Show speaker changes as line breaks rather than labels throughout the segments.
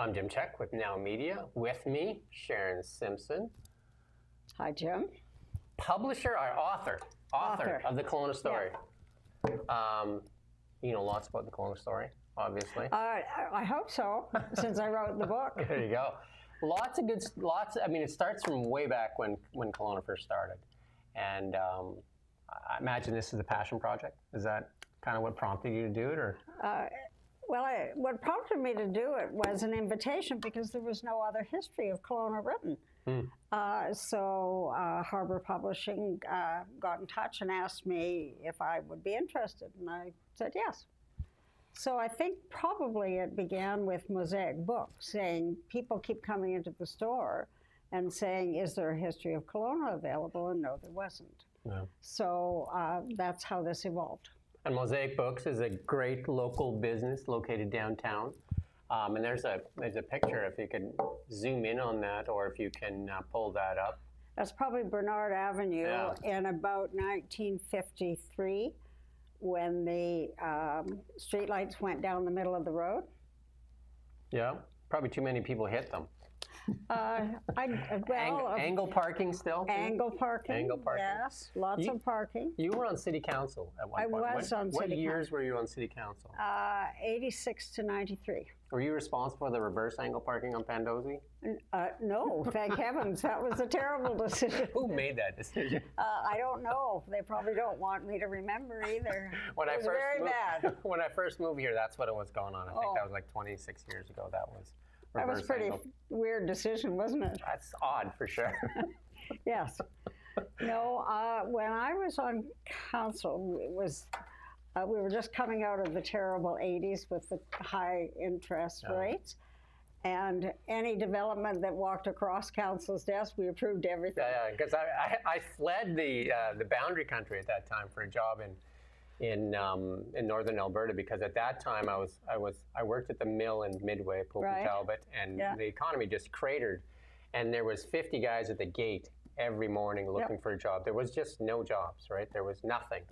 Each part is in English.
I'm Jim Check with Now Media. With me, Sharron Simpson.
Hi, Jim.
Publisher or author of the Kelowna story.
Yeah.
You know lots about the Kelowna story, obviously.
I hope so, since I wrote the book.
There you go. I mean, it starts from way back when Kelowna first started. And I imagine this is a passion project. Is that kind of what prompted you to do it, or?
What prompted me to do it was an invitation because there was no other history of Kelowna written. So Harbor Publishing got in touch and asked me if I would be interested, and I said yes. So I think probably it began with Mosaic Books, saying people keep coming into the store and saying, is there a history of Kelowna available? And no, there wasn't.
No.
So that's how this evolved.
And Mosaic Books is a great local business located downtown. And there's a picture, if you could zoom in on that, or if you can pull that up.
That's probably Bernard Avenue in about 1953, when the streetlights went down the middle of the road.
Yeah, probably too many people hit them. Angle parking still?
Angle parking.
Angle parking.
Yes, lots of parking.
You were on city council at one point.
I was on city council.
What years were you on city council?
86 to 93.
Were you responsible for the reverse angle parking on Pandosy?
No, thank heavens. That was a terrible decision.
Who made that decision?
I don't know. They probably don't want me to remember either. It was very bad.
When I first moved here, that's what it was going on. I think that was like 26 years ago. That was a
pretty weird decision, wasn't it?
That's odd, for sure.
Yes. No, when I was on council, it was we were just coming out of the terrible 80s with the high interest rates. And any development that walked across council's desk, we approved everything.
Yeah, because I fled the boundary country at that time for a job in northern Alberta, because at that time I worked at the mill in Midway, Pope and Talbot, and the economy just cratered, and there was 50 guys at the gate every morning looking for a job. There was just no jobs, right? There was nothing.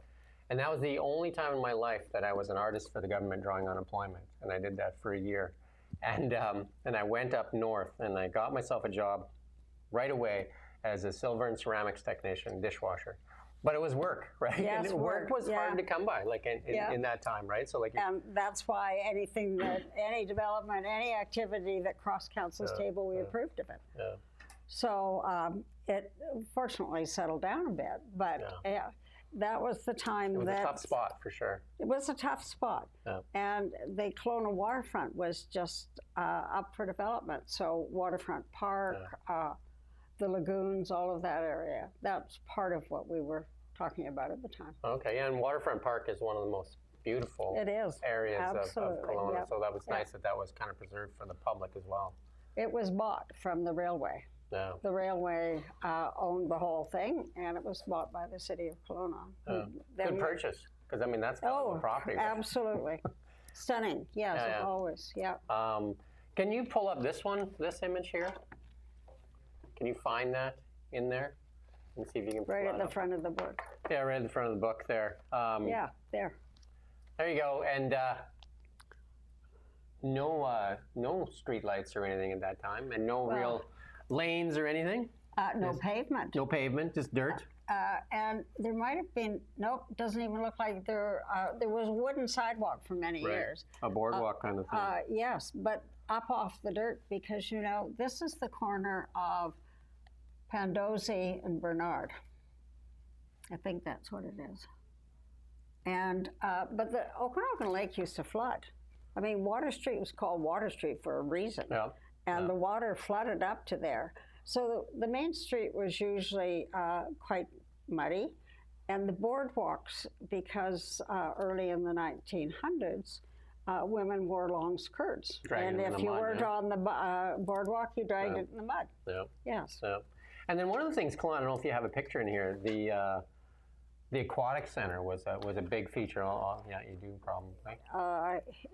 And that was the only time in my life that I was an artist for the government drawing unemployment, and I did that for a year. And I went up north, and I got myself a job right away as a silver and ceramics technician, dishwasher. But it was work, right?
Yes,
and work was hard to come by, like in that time, right? So
and that's why any development, any activity that crossed council's table, we approved of it. Yeah. So it fortunately settled down a bit, but that was the time
it was a tough spot, for sure.
It was a tough spot. Yeah. And the Kelowna waterfront was just up for development. So Waterfront Park, the lagoons, all of that area. That's part of what we were talking about at the time.
Okay, yeah, and Waterfront Park is one of the most beautiful areas of Kelowna. Yep. So that was nice that was kind of preserved for the public as well.
It was bought from the railway.
Yeah.
The railway owned the whole thing, and it was bought by the city of Kelowna.
Good purchase, because I mean that's valuable property. Right?
Absolutely, stunning. Yes, always. Yeah.
Can you pull up this image here? Can you find that in there and see if you can pull
right
at
the front of the book?
Yeah, right at the front of the book there.
Yeah, there.
There you go, and no street lights or anything at that time, and no real lanes or anything?
No pavement.
No pavement, just dirt?
And there might have been, nope, doesn't even look like there was a wooden sidewalk for many years.
A boardwalk kind of thing.
Yes, but up off the dirt, because, you know, this is the corner of Pandosy and Bernard. I think that's what it is. And, but the Okanagan Lake used to flood. I mean, Water Street was called Water Street for a reason. Yeah. And the water flooded up to there. So the main street was usually quite muddy. And the boardwalks, because early in the 1900s, women wore long skirts. And if you weren't on the boardwalk, you dragged it in the mud.
Yeah.
Yes.
Yeah. And then one of the things, Kelowna, I don't know if you have a picture in here, the aquatic center was a big feature. Yeah, you do probably.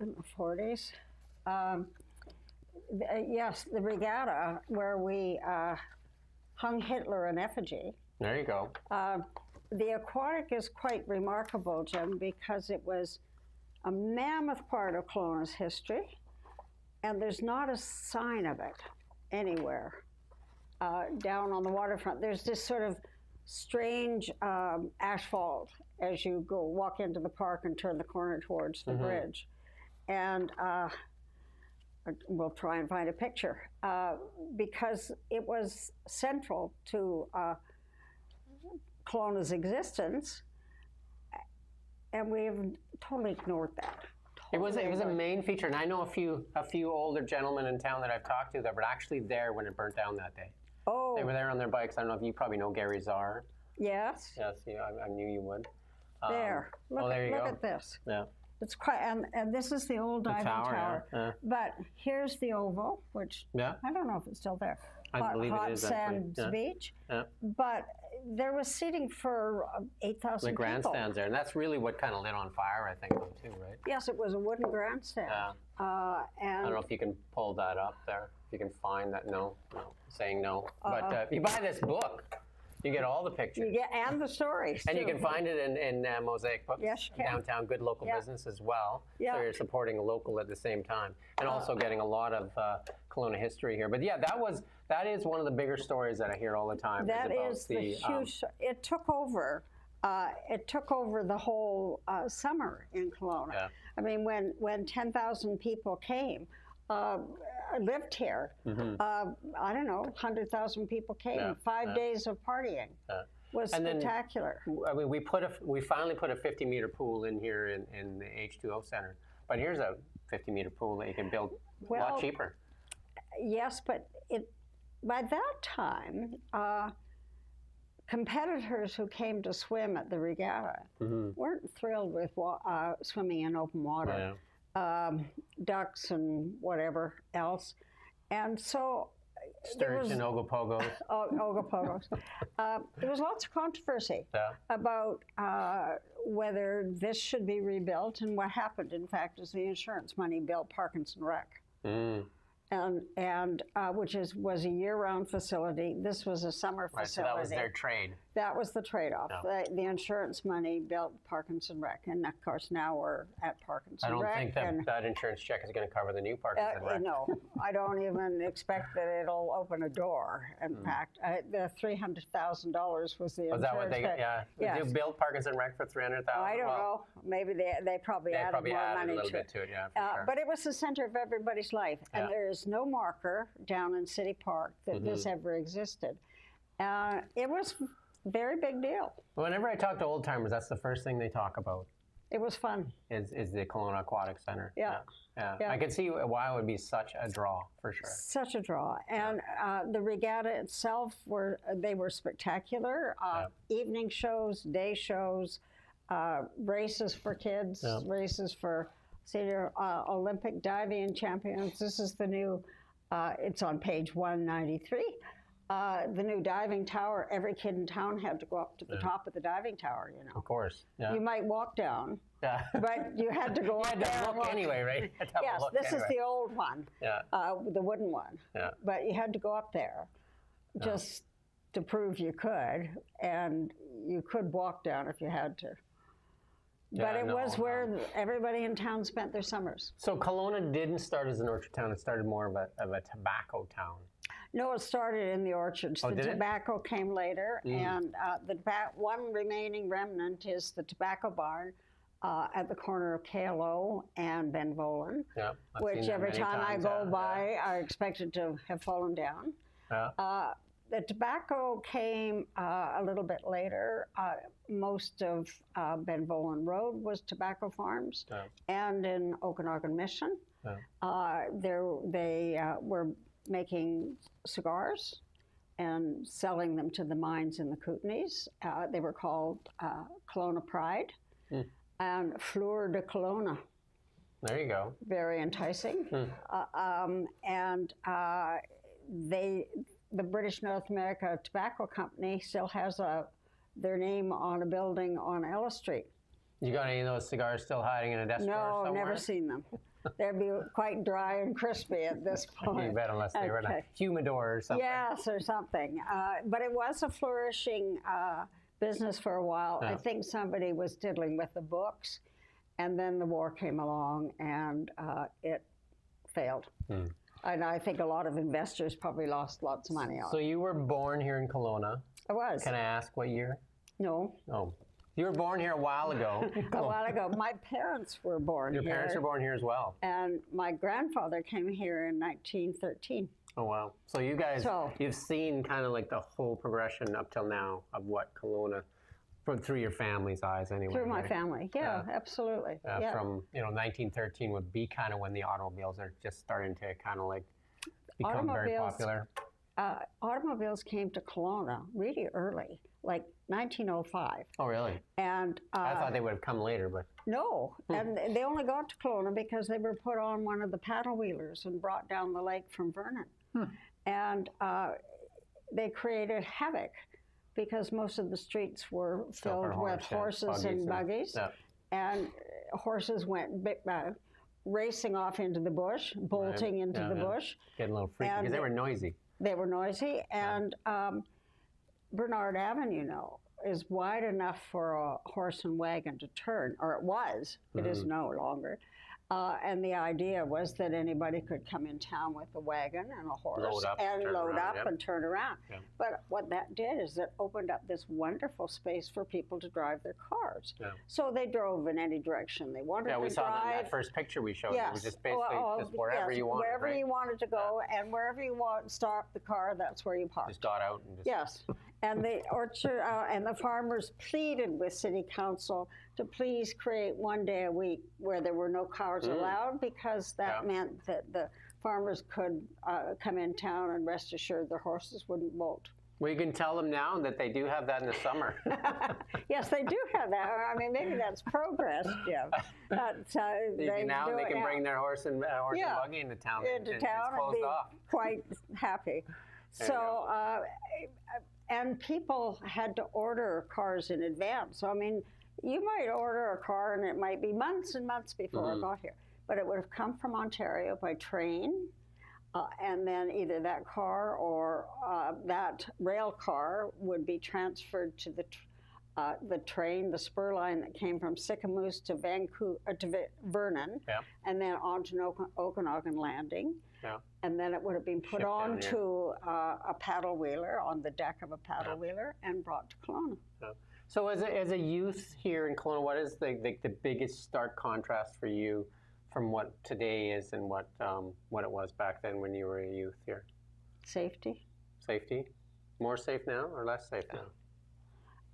In the 40s. Yes, the regatta where we hung Hitler in effigy.
There you go.
The aquatic is quite remarkable, Jim, because it was a mammoth part of Kelowna's history. and there's not a sign of it anywhere down on the waterfront. There's this sort of strange asphalt as you walk into the park and turn the corner towards the bridge. And we'll try and find a picture because it was central to Kelowna's existence, and we have totally ignored that.
It was a main feature, and I know a few older gentlemen in town that I've talked to that were actually there when it burnt down that day.
Oh,
They were there on their bikes. I don't know if you probably know Gary Czar.
yes.
Yes, yeah, I knew you would.
There. Look,
there you
look
go.
at this.
Yeah.
It's quite, and this is the old diving tower.
Yeah.
But here's the oval, which
Yeah.
I don't know if it's still there.
I believe it is, actually.
Sands
Yeah.
Beach.
Yeah.
But there was seating for 8,000
The
people.
grandstands there, and that's really what kind of lit on fire, I think, though, too, right?
Yes, it was a wooden grandstand.
Yeah.
And
I don't know if you can pull that up there. If you can find that. No, saying no. But if you buy this book, you get all the pictures.
you get and the stories.
And you
too.
can find it in Mosaic Books,
Yes, you can.
downtown, good local
Yeah.
business as well.
Yeah.
So you're supporting a local at the same time, and also getting a lot of Kelowna history here. But yeah, that is one of the bigger stories that I hear all the time.
That
about
is the huge. It took over. It took over the whole summer in Kelowna.
Yeah.
I mean, when 10,000 people came, lived here. I don't know, 100,000 people came.
Yeah,
5 days of partying was
And then-
spectacular.
I mean, we finally put a 50-meter pool in here in the H2O Center. But here's a 50-meter pool that you can build a
Well,
lot cheaper.
Yes, but by that time, competitors who came to swim at the regatta weren't thrilled with swimming in open water, ducks and whatever else. And so
Sturgeon, Ogopogos.
Ogopogos. There was lots of controversy
Yeah.
about whether this should be rebuilt, and what happened, in fact, is the insurance money built Parkinson Rec. And which was a year-round facility. This was a summer
Right, so
facility.
that was their trade.
That was the trade-off.
Yeah.
The insurance money built Parkinson Rec, and of course now we're at Parkinson
I don't
Rec.
think
and,
that insurance check is going to cover the new Parkinson Rec.
no, I don't even expect that it'll open a door. In fact, the $300,000 was the insurance.
Was that what they?
check.
Yeah.
Yes.
Did you build Parkinson Rec for $300,000?
I don't know. Maybe they probably added more
added
money
a little
to
bit
it.
to it. Yeah, for sure.
But it was the center of everybody's life, and
Yeah.
there is no marker down in City Park that this ever existed. It was a very big deal.
Whenever I talk to old timers, that's the first thing they talk about
It was fun.
is the Kelowna Aquatic Center.
Yeah.
Yeah.
Yeah.
I can see why it would be such a draw for sure.
Such a draw, and the regatta itself were spectacular. Evening shows, day shows, races for kids, races for senior Olympic diving champions. This is the new. It's on page 193. The new diving tower. Every kid in town had to go up to the top of the diving tower. You know.
Of course. Yeah.
You might walk down,
Yeah.
but you had to go
You
up
had
there.
to
and
look
walk.
anyway, right? You had to have a
Yes,
look
this is
anyway.
the old one.
Yeah.
The wooden one.
Yeah.
But you had to go up there just to prove you could, and you could walk down if you had to. But
Yeah,
it was where everybody in town spent their summers.
So Kelowna didn't start as an orchard town. It started more of a tobacco town.
No, it started in the orchards.
Oh,
The
did it?
tobacco came later, and one remaining remnant is the tobacco barn at the corner of Kelowna and Benvolan,
Yeah. I've
which
seen that
every
many
time I
times,
go by, I expect it to have fallen down.
Yeah.
The tobacco came a little bit later. Most of Benvolan Road was tobacco farms, and in Okanagan Mission, they were making cigars and selling them to the mines in the Kootenays. They were called Kelowna Pride and Fleur de Kelowna.
There you go.
Very enticing. The British North America Tobacco Company still has their name on a building on Ellis Street.
You got any of those cigars still hiding in a desk drawer
No,
somewhere?
never seen them. They'd be quite dry and crispy at this point.
You bet, unless they were in a
Okay.
humidor or something.
Yes, or something. But it was a flourishing business for a while. I think somebody was diddling with the books, and then the war came along, and it failed. And I think a lot of investors probably lost lots of money on
So
it.
you were born here in Kelowna.
I was.
Can I ask what year?
No,
Oh, you were born here a while ago.
a while ago. My parents were born
Your
here.
parents were born here as well.
And my grandfather came here in 1913.
Oh, wow. So you guys,
So-
you've seen kind of like the whole progression up till now of what Kelowna, through your family's eyes anyway.
Through my
right?
family, yeah, absolutely. Yeah.
From 1913 would be kind of when the automobiles are just starting to kind of like become very
Automobiles-
popular.
Automobiles came to Kelowna really early, like 1905.
Oh, really?
And
I thought they would have come later, but
no, and they only got to Kelowna because they were put on one of the paddle wheelers and brought down the lake from Vernon. And they created havoc because most of the streets were filled with horses and buggies. And horses went racing off into the bush, bolting into the bush.
Getting a little freaky because they were noisy.
They were noisy, and Bernard Avenue is wide enough for a horse and wagon to turn, or it was. It is no longer. And the idea was that anybody could come in town with a wagon and a horse
Load up,
and
turn
load
around,
up and turn around.
Yeah.
But what that did is it opened up this wonderful space for people to drive their cars.
Yeah.
So they drove in any direction they wanted to drive.
Yeah, we saw that in that first picture we showed. It was just basically just wherever you wanted,
wherever
right?
you wanted to go, and wherever you want stop the car, that's where you parked.
Just got out and just...
Yes, and the orchard and the farmers pleaded with City Council to please create one day a week where there were no cars allowed, because that meant that the farmers could come in town and rest assured their horses wouldn't bolt.
Well, you can tell them now that they do have that in the summer.
Yes, they do have that. I mean, maybe that's progress, Jim.
Now they can bring their horse and buggy into town.
Into
and
town
it's closed
and be
off.
quite happy. So, and people had to order cars in advance. So, I mean, you might order a car and it might be months and months before it got here. But it would have come from Ontario by train. And then either that car or that rail car would be transferred to the train, the spur line that came from Sicamous to Vernon, and then on to Okanagan Landing.
Yeah.
And then it would have been put
Shipped down
onto a paddle wheeler, on the deck of a paddle wheeler, and brought to Kelowna.
Yeah. So as a youth here in Kelowna, what is the biggest stark contrast for you from what today is and what it was back then when you were a youth here?
Safety.
Safety? More safe now or less safe now?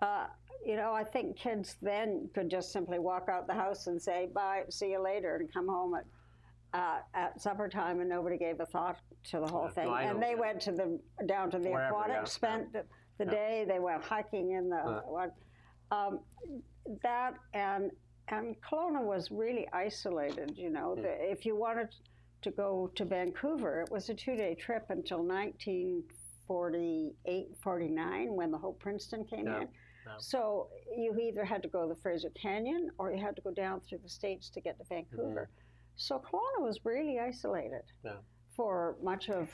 I think kids then could just simply walk out the house and say, bye, see you later, and come home at supper time, and nobody gave a thought to the whole thing.
No,
and they went down to the
Wherever,
aquatics, spent the day, they went hiking in the, that and Kelowna was really isolated, if you wanted to go to Vancouver, it was a 2-day trip until 1948, 49, when the Hope Princeton came in. So you either had to go to the Fraser Canyon or you had to go down through the States to get to Vancouver. So Kelowna was really isolated for much of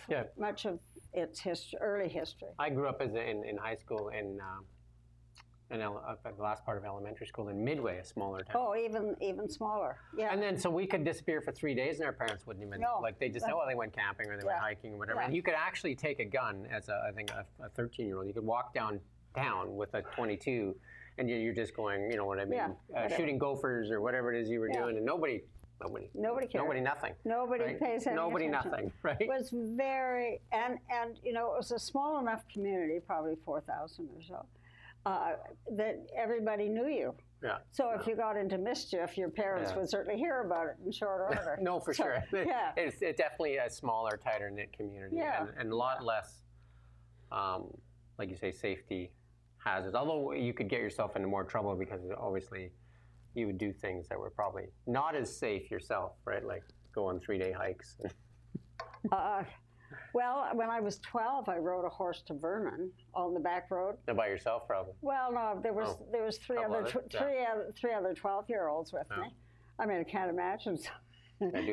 its early history.
I grew up in high school in the last part of elementary school in Midway, a smaller town.
Oh, even smaller. Yeah.
And then so we could disappear for 3 days, and our parents wouldn't even like they just they went camping or they went hiking or whatever. And you could actually take a gun as I think a 13-year-old. You could walk downtown with a .22, and you're just going, you know what I mean, shooting gophers or whatever it is you were doing, and nobody cared. Nobody nothing.
Nobody pays any
Nobody
attention.
nothing, right?
It was very, and it was a small enough community, probably 4,000 or so, that everybody knew you.
Yeah.
So if you got into mischief, your parents would certainly hear about it in short order.
No, for sure.
Yeah.
It's definitely a smaller, tighter knit community, and a lot less, like you say, safety hazards. Although you could get yourself into more trouble because obviously you would do things that were probably not as safe yourself, right? Like go on 3-day hikes.
Well, when I was 12, I rode a horse to Vernon on the back road.
By yourself, probably.
Well, no, there was three other 12-year-olds with me. I mean, I can't imagine somebody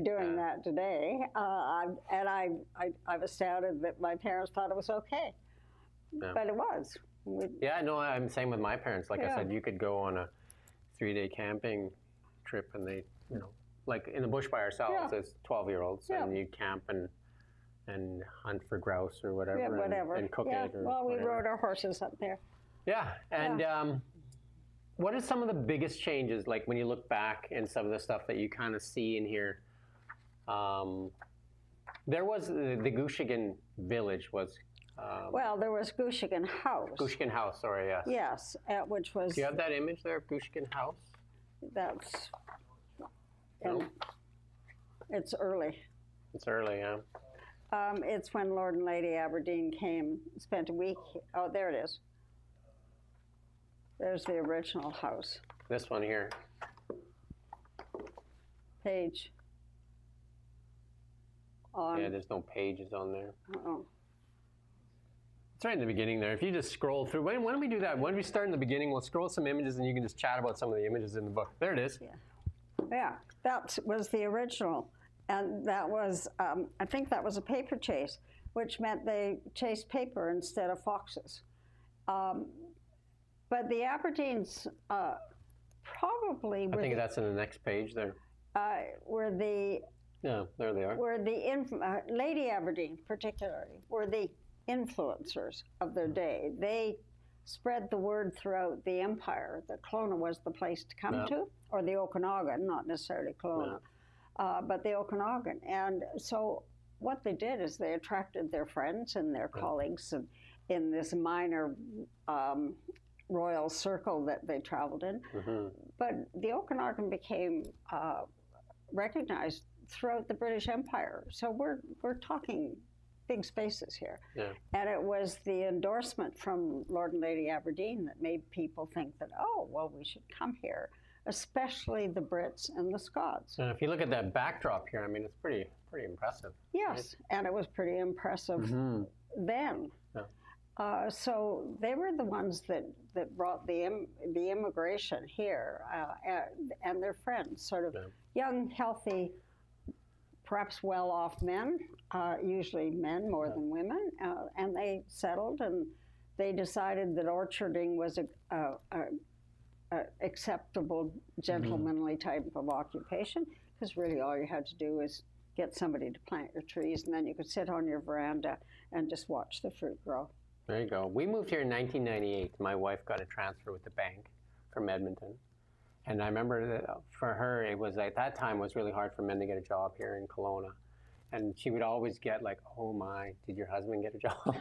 doing that today. And I'm astounded that my parents thought it was okay, but it was.
No, I'm the same with my parents. Like I said, you could go on a 3-day camping trip, and they, like in the bush by ourselves as 12-year-olds,
Yeah.
and you'd camp and hunt for grouse or whatever,
Yeah, whatever.
and cook
yeah.
it. Or
well, we
whatever.
rode our horses up there.
Yeah, and what are some of the biggest changes, like when you look back and some of the stuff that you kind of see in here? There was the Gooshigan village was.
Well, there was Gooshigan House.
Gooshigan House, sorry, yes.
Yes, which was.
Do you have that image there of Gooshigan House?
That's.
No?
It's early.
It's early, yeah.
It's when Lord and Lady Aberdeen came, spent a week. Oh, there it is. There's the original house.
This one here.
Page. On.
Yeah, there's no pages on there.
Oh.
It's right in the beginning there. If you just scroll through, why don't we do that? Why don't we start in the beginning? We'll scroll some images and you can just chat about some of the images in the book. There it is.
Yeah. Yeah, that was the original. And that was, I think that was a paper chase, which meant they chased paper instead of foxes. But the Aberdeens probably
I think that's in the next page there.
were the
Yeah, there they are.
Lady Aberdeen particularly were the influencers of their day. They spread the word throughout the empire that Kelowna was the place to come to, or the Okanagan, not necessarily Kelowna, but the Okanagan. And so what they did is they attracted their friends and their colleagues in this minor royal circle that they traveled in. But the Okanagan became recognized throughout the British Empire. So we're talking big spaces here. And it was the endorsement from Lord and Lady Aberdeen that made people think that, oh, well, we should come here, especially the Brits and the Scots.
And if you look at that backdrop here, I mean, it's pretty impressive.
Yes, and it was pretty impressive then. So they were the ones that brought the immigration here, and their friends, sort of young, healthy, perhaps well-off men, usually men more than women, and they settled, and they decided that orcharding was a acceptable, gentlemanly type of occupation, because really all you had to do was get somebody to plant your trees, and then you could sit on your veranda and just watch the fruit grow.
There you go. We moved here in 1998. My wife got a transfer with the bank from Edmonton. And I remember that for her, it was at that time, it was really hard for men to get a job here in Kelowna. And she would always get like, oh my, did your husband get a job?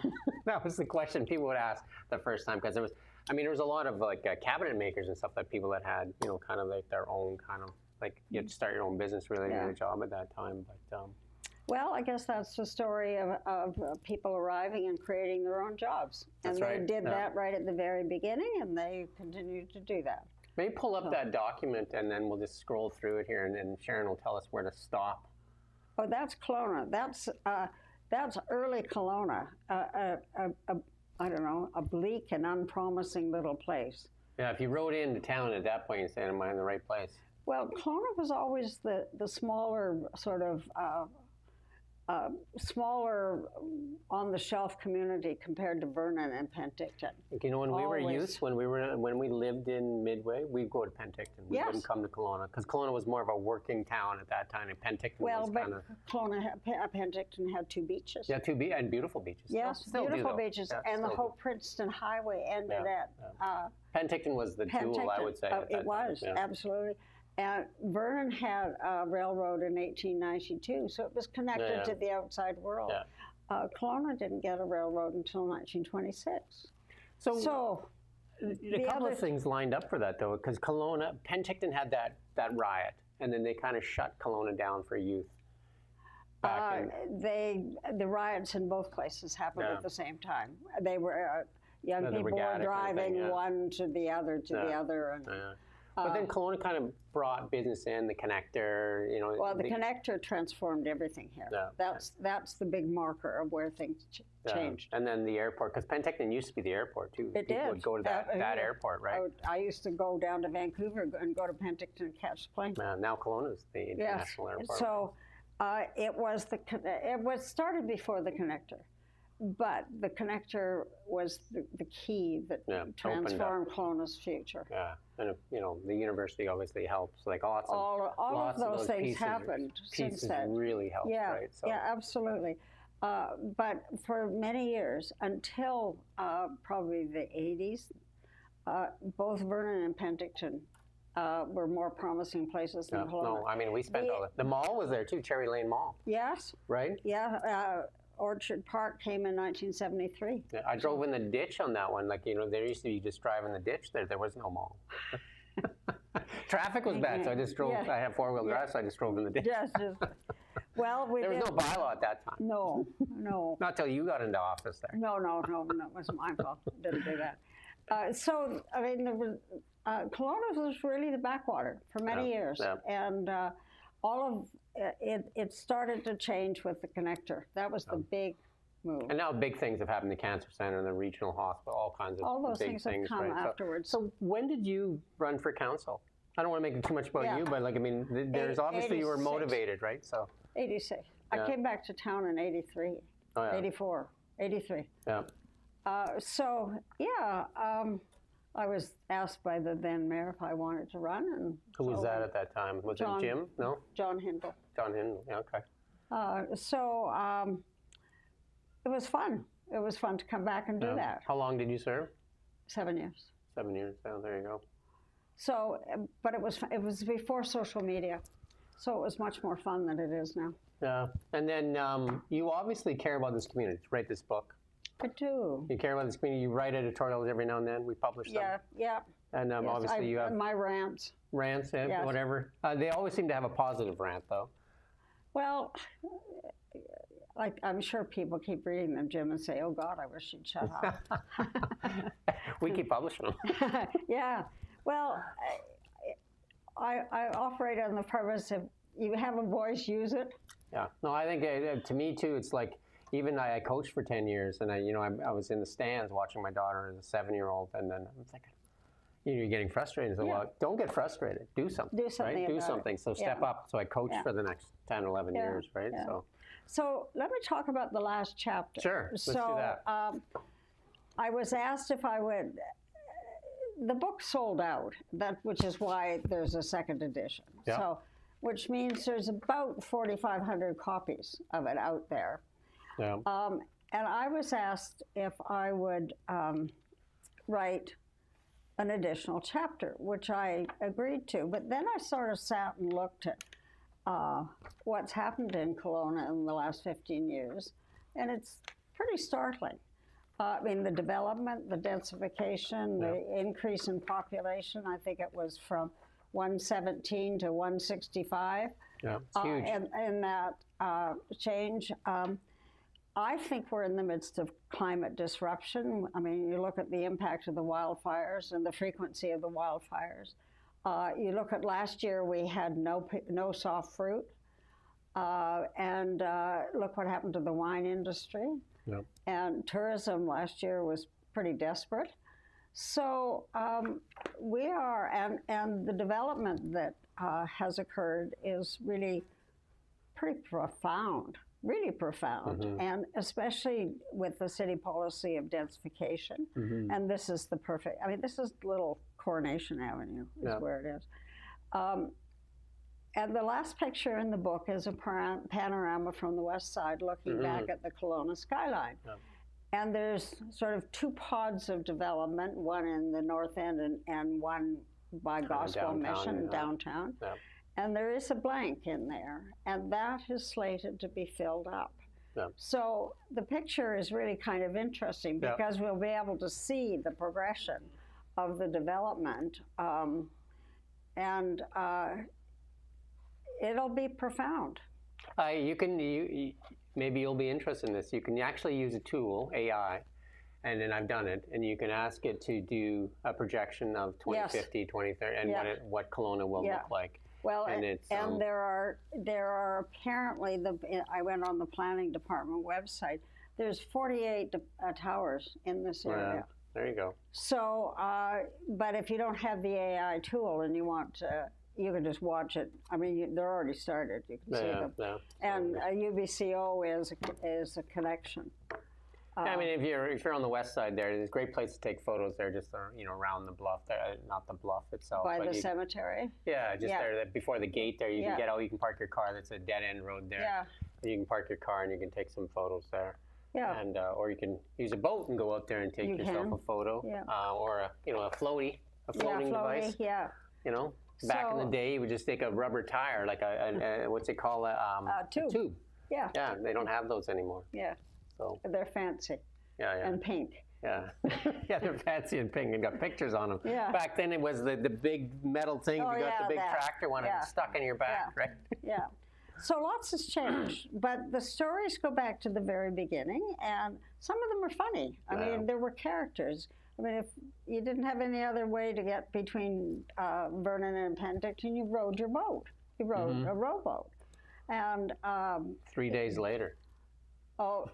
That was the question people would ask the first time. Because there was a lot of like cabinet makers and stuff that people that had, kind of like their own kind of, like you had to start your own business really to get a job at that time. But
well, I guess that's the story of people arriving and creating their own jobs. And they did that right at the very beginning, and they continued to do that.
Maybe pull up that document, and then we'll just scroll through it here, and then Sharron will tell us where to stop.
Oh, that's Kelowna. That's early Kelowna. I don't know, a bleak and unpromising little place.
Yeah, if you rode into town at that point, you'd say, am I in the right place?
Well, Kelowna was always the smaller sort of smaller on-the-shelf community compared to Vernon and Penticton.
When we were youth, when we lived in Midway, we'd go to Penticton. We wouldn't come to Kelowna because Kelowna was more of a working town at that time, and Penticton was kind of.
Penticton had two beaches.
Yeah, and beautiful beaches.
Yes,
still
beautiful beaches, and the whole Princeton Highway ended at.
Penticton was the jewel, I would say.
It was absolutely. And Vernon had a railroad in 1892, so it was connected to the outside world. Kelowna didn't get a railroad until 1926. So
a couple of things lined up for that, though, because Penticton had that riot, and then they kind of shut Kelowna down for youth.
The riots in both places happened at the same time. They were young people were driving one to the other the other, and.
But then Kelowna kind of brought business in, the connector,
Well, the connector transformed everything here. That's the big marker of where things changed.
And then the airport, because Penticton used to be the airport too.
It
People would go to that airport, right?
I used to go down to Vancouver and go to Penticton and catch the plane.
Now Kelowna is the international airport.
So it was started before the connector. but the connector was the key that transformed Kelowna's future.
Yeah, and the university obviously helps. Like
all of those things happened since then.
Really helped, right?
So. Yeah, absolutely. But for many years, until probably the 80s, both Vernon and Penticton were more promising places than Kelowna.
No, I mean, we spent the mall was there too, Cherry Lane Mall.
Yes.
Right?
Yeah. Orchard Park came in 1973.
Yeah, I drove in the ditch on that one. Like, there used to be just drive in the ditch there. There was no mall. Traffic was bad, so I just drove. I had four-wheel drive, so I just drove in the ditch.
Yes. Well,
there was no bylaw at that time.
No.
Not till you got into office there.
No, it wasn't my fault. Didn't do that. So, I mean, Kelowna was really the backwater for many years. Yeah. And all of it started to change with the connector. That was the big move.
And now big things have happened. The Cancer Center and the regional hospital, all kinds of
all those
big
things have come afterwards.
So when did you run for council? I don't want to make it too much about you, but there's obviously 86. You were motivated, right? So
86. I came back to town in 83, 84, 83.
Yeah.
I was asked by the then mayor if I wanted to run. And
who was that at that time? Was it Jim? No?
John Hindle.
John Hindle, yeah, okay.
It was fun. It was fun to come back and do that.
How long did you serve?
7 years.
7 years, there you go.
So, but it was before social media, so it was much more fun than it is now.
Yeah, and then you obviously care about this community. You write this book.
I do.
You care about this community. You write editorials every now and then. We publish them.
Yeah.
And obviously you have
my rants.
Rants, whatever. They always seem to have a positive rant, though.
Well, I'm sure people keep reading them, Jim, and say, "Oh God, I wish you'd shut up."
We keep publishing them.
Yeah. Well, I operate on the premise if you have a voice, use it.
Yeah. No, I think to me too, it's like even I coached for 10 years, and I was in the stands watching my daughter as a 7-year-old, and then I'm thinking, you're getting frustrated. So, well, don't get frustrated. Do something.
Do something.
Right? Do something. So step up. So I coached for the next 10, 11 years, right?
Yeah. So let me talk about the last chapter.
Sure. Let's do that.
I was asked if I would. The book sold out, which is why there's a second edition.
Yeah.
So, which means there's about 4,500 copies of it out there.
Yeah.
And I was asked if I would write an additional chapter, which I agreed to. But then I sort of sat and looked at what's happened in Kelowna in the last 15 years, and it's pretty startling. I mean, the development, the densification, the increase in population, I think it was from 117 to 165.
Yeah, it's huge.
And that change. I think we're in the midst of climate disruption. I mean, you look at the impact of the wildfires and the frequency of the wildfires. You look at last year, we had no soft fruit. And look what happened to the wine industry.
Yep.
And tourism last year was pretty desperate. So we are, and the development that has occurred is really pretty profound, really profound.
Mm-hmm.
And especially with the city policy of densification. Mm-hmm. And this is the perfect, this is little Coronation Avenue is where it is. And the last picture in the book is a panorama from the west side looking back at the Kelowna skyline. Yeah. And there's sort of two pods of development, one in the north end and one by Gospel Mission downtown. Yeah. And there is a blank in there, and that is slated to be filled up. Yeah. So the picture is really kind of interesting because we'll be able to see the progression of the development. It'll be profound.
Maybe you'll be interested in this. You can actually use a tool, AI, and then I've done it, and you can ask it to do a projection of 2050, 2030, and what Kelowna will look like.
Well, and there are apparently, I went on the planning department website, there's 48 towers in this area.
Yeah, there you go.
So, but if you don't have the AI tool and you want to, you can just watch it. They're already started. You can see them. Yeah. And UBCO is a connection.
I mean, if you're on the west side there, there's a great place to take photos there, just around the bluff there, not the bluff itself.
By
but
the cemetery.
Yeah, just there before the gate there. You can get out. You can park your car. That's a dead end road there.
Yeah.
You can park your car and you can take some photos there.
Yeah.
And or you can use a boat and go out there and take yourself a photo.
Yeah.
Or a floating device.
Yeah.
Back in the day, you would just take a rubber tire, like a what's it called? A tube.
Yeah.
Yeah. They don't have those anymore.
Yeah.
So
they're fancy.
Yeah.
And pink.
Yeah. Yeah, they're fancy and pink and got pictures on them.
Yeah.
Back then it was the big metal thing.
Oh,
you got the big
that.
tractor one and it's stuck in your back, right?
Yeah. So lots has changed, but the stories go back to the very beginning, and some of them are funny. I mean, there were characters. I mean, if you didn't have any other way to get between Vernon and Penticton, you rowed your boat. You rowed a rowboat. And
3 days later.
Oh,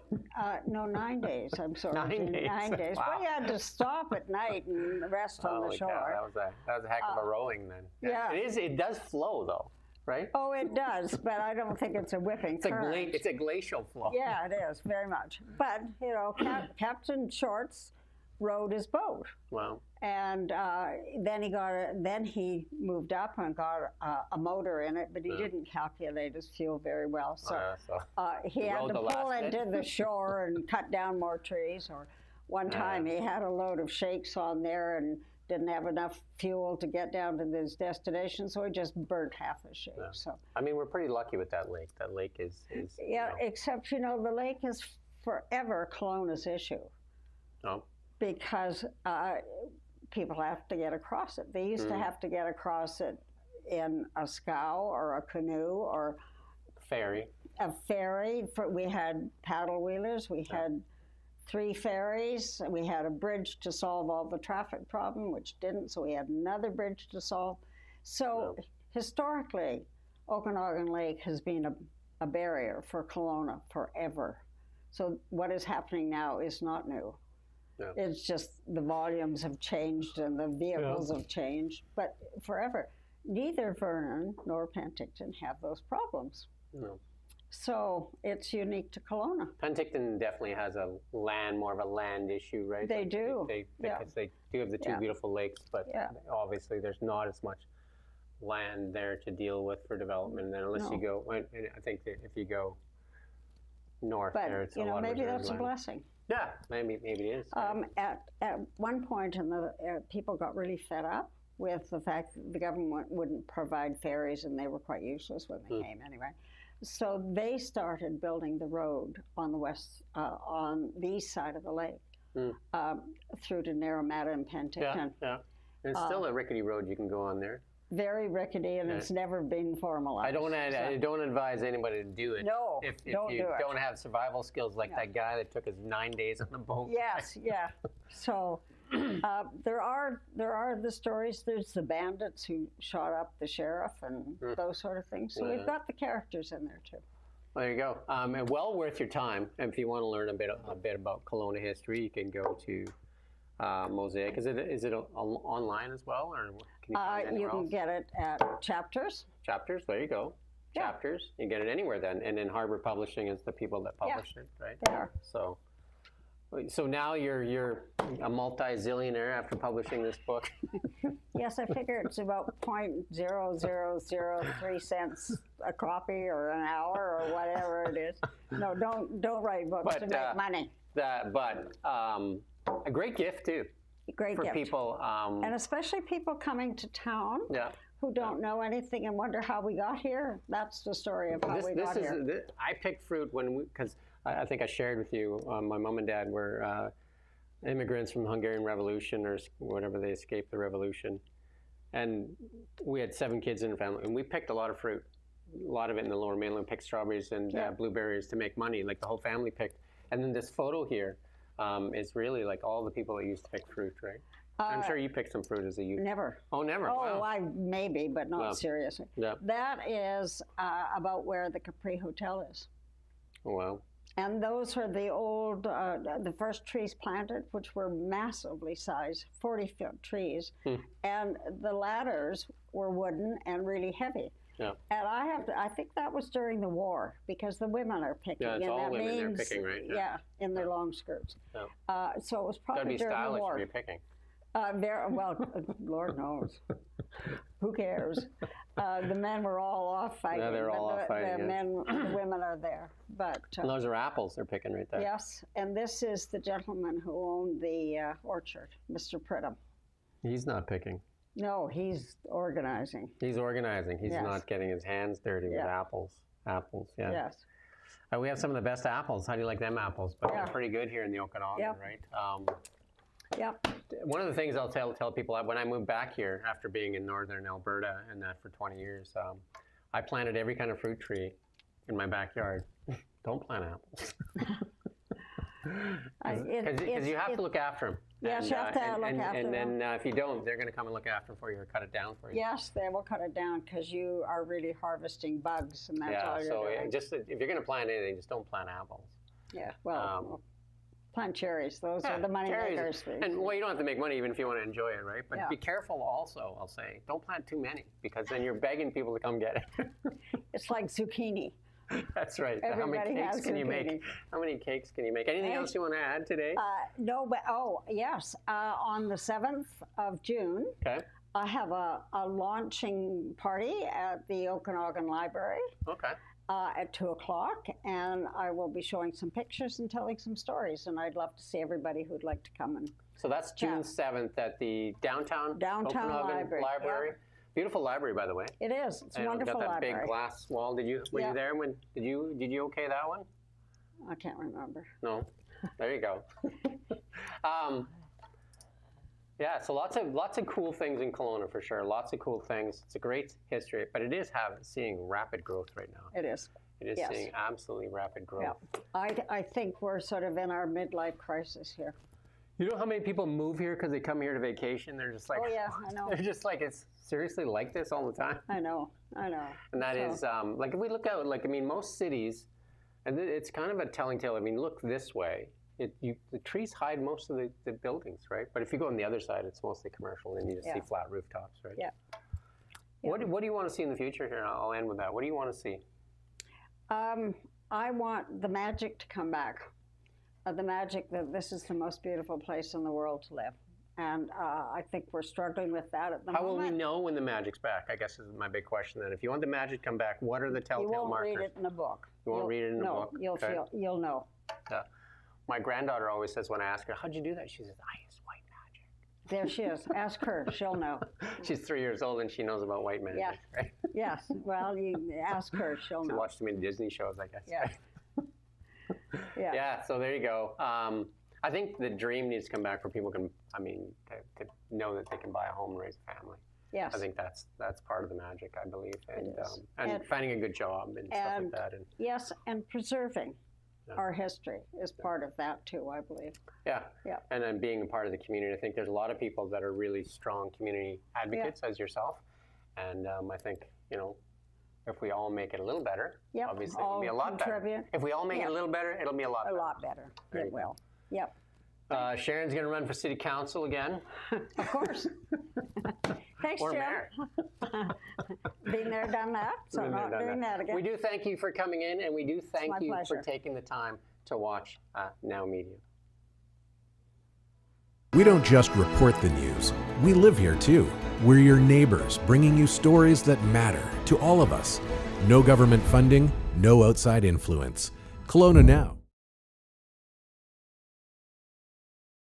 no, 9 days. I'm sorry.
9 days.
9 days.
Wow.
Well, you had to stop at night and rest on the shore.
Cow, that was a heck of a rowing then.
Yeah.
It does flow though, right?
Oh, it does, but I don't think it's a whipping current.
It's a glacial flow.
Yeah, it is, very much. But, Captain Shorts rowed his boat.
Wow.
And then he moved up and got a motor in it, but he didn't calculate his fuel very well. So, he had to pull into the shore and cut down more trees. Or one time he had a load of shakes on there and didn't have enough fuel to get down to his destination, so he just burnt half the shake.
Yeah.
So
I mean, we're pretty lucky with that lake. That lake is
except the lake is forever Kelowna's issue.
Oh.
Because people have to get across it. They used to have to get across it in a scow or a canoe or
ferry.
A ferry. We had paddle wheelers. We had 3 ferries. We had a bridge to solve all the traffic problem, which didn't. So we had another bridge to solve. So historically, Okanagan Lake has been a barrier for Kelowna forever. So what is happening now is not new. Yeah. It's just the volumes have changed and the vehicles have changed, but forever. Neither Vernon nor Penticton have those problems. No. So it's unique to Kelowna.
Penticton definitely has more of a land issue, right?
They do.
Because they do have the 2 beautiful lakes, but obviously there's not as much land there to deal with for development. And unless you go, I think that if you go north there, it's a lot of
maybe that's
land.
A blessing.
Yeah, maybe it is.
At one point, people got really fed up with the fact that the government wouldn't provide ferries, and they were quite useless when they came anyway. So they started building the road on the east side of the lake through to Narromata and Penticton.
Yeah. And it's still a rickety road you can go on there.
Very rickety, and it's never been formalized.
I don't advise anybody to do it.
No,
if you don't have survival skills like that guy that took us 9 days on the boat.
Yes, yeah. So there are the stories. There's the bandits who shot up the sheriff and those sort of things. So we've got the characters in there too.
There you go. And well worth your time. And if you want to learn a bit about Kelowna history, you can go to Mosaic. Is it online as well, or can you find it anywhere else?
Get it at Chapters.
Chapters. There you go. Yeah. Chapters. You get it anywhere then, and then Harbor Publishing is the people that publish it, right?
They are.
So now you're a multi-zillionaire after publishing this book.
Yes, I figure it's about 0.0003 cents a copy or an hour or whatever it is. No, don't write books to make money.
A great gift too.
Great gift
for people,
and especially people coming to town who don't know anything and wonder how we got here. That's the story of how we got here.
I picked fruit because I think I shared with you. My mom and dad were immigrants from the Hungarian Revolution or whatever, they escaped the revolution, and we had 7 kids in the family, and we picked a lot of fruit. A lot of it in the Lower Mainland. Picked strawberries and blueberries to make money. Like the whole family picked. And then this photo here. Is really like all the people that used to pick fruit, right? I'm sure you picked some fruit as a youth.
Never.
Oh, never?
Oh, wow. Maybe, but not seriously.
Yeah.
That is about where the Capri Hotel is.
Oh, wow.
And those are the old, the first trees planted, which were massively sized, 40-foot trees. And the ladders were wooden and really heavy.
Yeah.
And I think that was during the war because the women are picking.
Yeah, it's
and
all
that
women they're
means,
picking, right?
Yeah, in their long skirts.
Yeah.
So it was
Gotta
probably
be
during the
stylish
war.
when you're picking.
Well, Lord knows. Who cares? The men were all off fighting.
Yeah, they're all off fighting.
The women are there. But
And those are apples they're picking right there.
yes, and this is the gentleman who owned the orchard, Mr. Pridham.
He's not picking.
No, he's organizing.
He's organizing. He's
Yes.
not getting his hands dirty with apples. Apples, yeah.
Yes.
We have some of the best apples. How do you like them apples? But
Yeah.
they're pretty good here in the Okanagan,
Yep.
right?
Yep.
One of the things I'll tell people when I moved back here after being in northern Alberta and that for 20 years, I planted every kind of fruit tree in my backyard. Don't plant apples. Because you have to look after them.
Yes, you have to look after
and
them.
then if you don't, they're going to come and look after them for you or cut it down for you.
Yes, they will cut it down because you are really harvesting bugs, and that's all you're doing.
Just if you're going to plant anything, just don't plant apples.
Yeah, well, plant cherries. Those are the money
cherries.
makers.
And well, you don't have to make money even if you want to enjoy it, right? But
Yeah.
be careful also, I'll say. Don't plant too many because then you're begging people to come get it.
It's like zucchini.
That's right.
Everybody
How many cakes
has
can you
zucchini.
make? How many cakes can you make? Anything else you want to add today?
No, but yes. On the 7th of June,
Okay.
I have a launching party at the Okanagan Library
Okay.
at 2:00, and I will be showing some pictures and telling some stories. And I'd love to see everybody who'd like to come and.
So that's June 7th at the downtown Okanagan
Library.
Yep. Beautiful library, by the way.
It is. It's a
And
wonderful
got that
library.
big glass wall. Were you there when? Did you okay that one?
I can't remember.
No. There you go. Yeah, so lots of cool things in Kelowna for sure. Lots of cool things. It's a great history, but it is seeing rapid growth right now.
It is.
It is seeing absolutely rapid growth.
Yeah. I think we're sort of in our midlife crisis here.
You know how many people move here because they come here to vacation? They're just like,
Oh yeah, I know.
they're just like, it's seriously like this all the time.
I know.
And that is like if we look out, like I mean, most cities, and it's kind of a telling tale. I mean, look this way. The trees hide most of the buildings, right? But if you go on the other side, it's mostly commercial, and you just see flat rooftops, right?
Yeah.
What do you want to see in the future here? I'll end with that. What do you want to see?
I want the magic to come back. The magic that this is the most beautiful place in the world to live. And I think we're struggling with that at the moment.
How will we know when the magic's back? I guess is my big question then. If you want the magic to come back, what are the telltale markers?
You won't read it in a book.
You won't read it in a book?
No, you'll know.
Yeah. My granddaughter always says when I ask her, how'd you do that? She says, I used white magic.
There she is. Ask her. She'll know.
She's 3 years old and she knows about white magic, right?
Yes. Well, you ask her. She'll know.
She watched too many Disney shows, I guess.
Yeah.
Yeah, so there you go. I think the dream needs to come back for people to know that they can buy a home and raise a family.
Yes.
I think that's part of the magic, I believe, and
It is.
and finding a good job and stuff like that. And
yes, and preserving our history is part of that too, I believe.
yeah,
Yeah.
and then being a part of the community. I think there's a lot of people that are really strong community advocates, as yourself, and I think if we all make it a little better,
Yep.
obviously it'll be a lot better. If we all make it a little better, it'll be a lot better.
A lot better. It will. Yep.
Sharon's going to run for city council again.
Of course. Thanks,
Or
Jim.
mayor.
Been there, done that, so
Been there,
not
done
doing that again.
We do thank you for coming in, and we do thank
my
you
pleasure.
for taking the time to watch Now Media.
We don't just report the news. We live here too. We're your neighbors, bringing you stories that matter to all of us. No government funding, no outside influence. Kelowna Now.